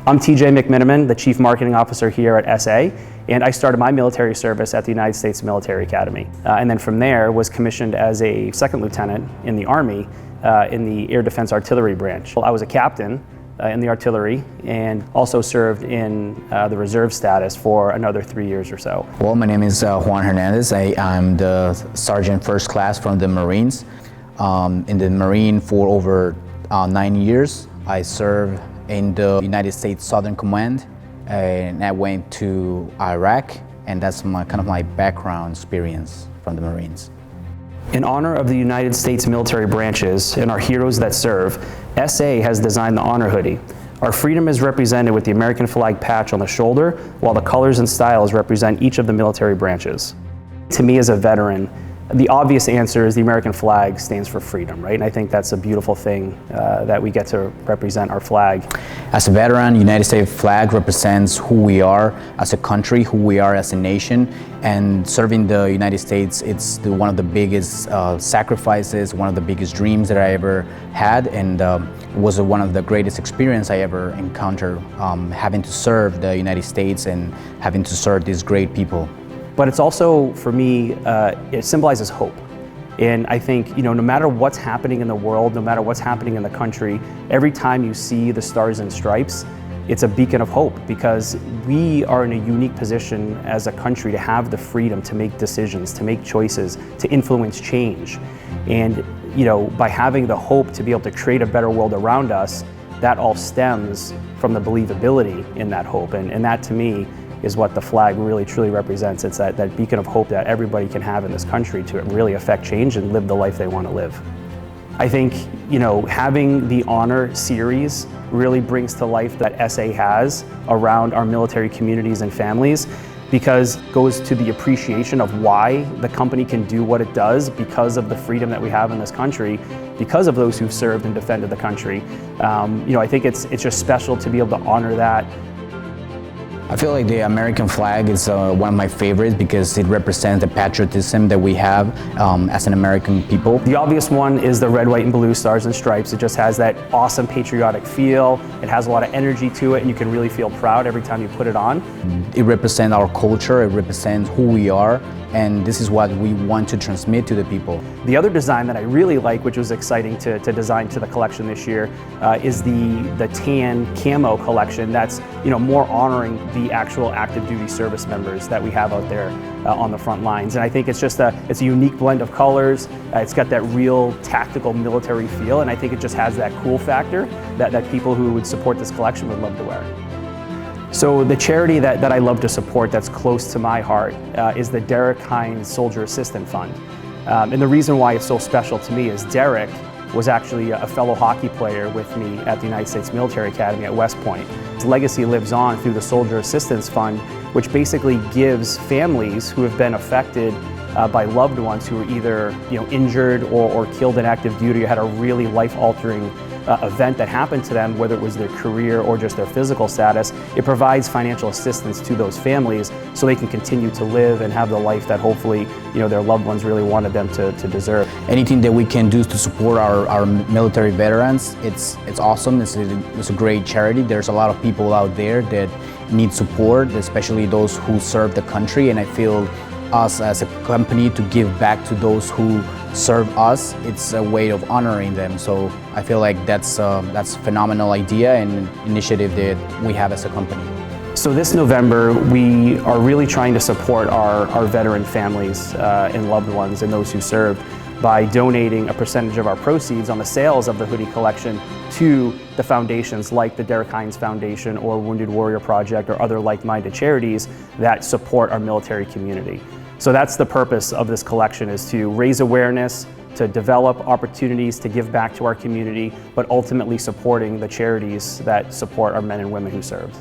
I'm TJ McMiniman, the Chief Marketing Officer here at SA, and I started my military service at the United States Military Academy. And then from there was commissioned as a second lieutenant in the Army in the Air Defense Artillery branch. I was a captain in the artillery and also served in the reserve status for another 3 years or so. Well, my name is Juan Hernandez. I'm the Sergeant First Class from the Marines. In the Marine for over 9 years. I served in the United States Southern Command, and I went to Iraq, and that's kind of my background experience from the Marines. In honor of the United States military branches and our heroes that serve, SA has designed the Honor Hoodie. Our freedom is represented with the American flag patch on the shoulder, while the colors and styles represent each of the military branches. To me as a veteran, the obvious answer is the American flag stands for freedom, right? And I think that's a beautiful thing that we get to represent our flag. As a veteran, United States flag represents who we are as a country, who we are as a nation, and serving the United States, it's one of the biggest sacrifices, one of the biggest dreams that I ever had, and it was one of the greatest experience I ever encountered, having to serve the United States and having to serve these great people. But it's also, for me, it symbolizes hope. And I think, no matter what's happening in the world, no matter what's happening in the country, every time you see the stars and stripes, it's a beacon of hope, because we are in a unique position as a country to have the freedom to make decisions, to make choices, to influence change. And, by having the hope to be able to create a better world around us, that all stems from the believability in that hope. And that, to me, is what the flag really truly represents. It's that beacon of hope that everybody can have in this country to really affect change and live the life they want to live. I think, having the Honor series really brings to life that SA has around our military communities and families, because it goes to the appreciation of why the company can do what it does because of the freedom that we have in this country, because of those who've served and defended the country. I think it's just special to be able to honor that. I feel like the American flag is one of my favorites because it represents the patriotism that we have as an American people. The obvious one is the red, white, and blue stars and stripes. It just has that awesome patriotic feel. It has a lot of energy to it, and you can really feel proud every time you put it on. It represents our culture, it represents who we are, and this is what we want to transmit to the people. The other design that I really like, which was exciting to design to the collection this year, is the tan camo collection that's more honoring the actual active duty service members that we have out there on the front lines. And I think it's just a unique blend of colors. It's got that real tactical military feel, and I think it just has that cool factor that people who would support this collection would love to wear. So the charity that I love to support that's close to my heart is the Hines Soldier Assistant Fund. And the reason why it's so special to me is Derek was actually a fellow hockey player with me at the United States Military Academy at West Point. His legacy lives on through the Soldier Assistance Fund, which basically gives families who have been affected by loved ones who were either injured or killed in active duty or had a really life-altering event that happened to them, whether it was their career or just their physical status. It provides financial assistance to those families so they can continue to live and have the life that hopefully their loved ones really wanted them to deserve. Anything that we can do to support our military veterans, it's awesome. It's a great charity. There's a lot of people out there that need support, especially those who serve the country, and I feel us as a company to give back to those who serve us, it's a way of honoring them. So I feel like that's a phenomenal idea and initiative that we have as a company. So this November, we are really trying to support our veteran families and loved ones and those who served by donating a percentage of our proceeds on the sales of the hoodie collection to the foundations like the Derek Hines Foundation or Wounded Warrior Project or other like-minded charities that support our military community. So that's the purpose of this collection, is to raise awareness, to develop opportunities to give back to our community, but ultimately supporting the charities that support our men and women who served.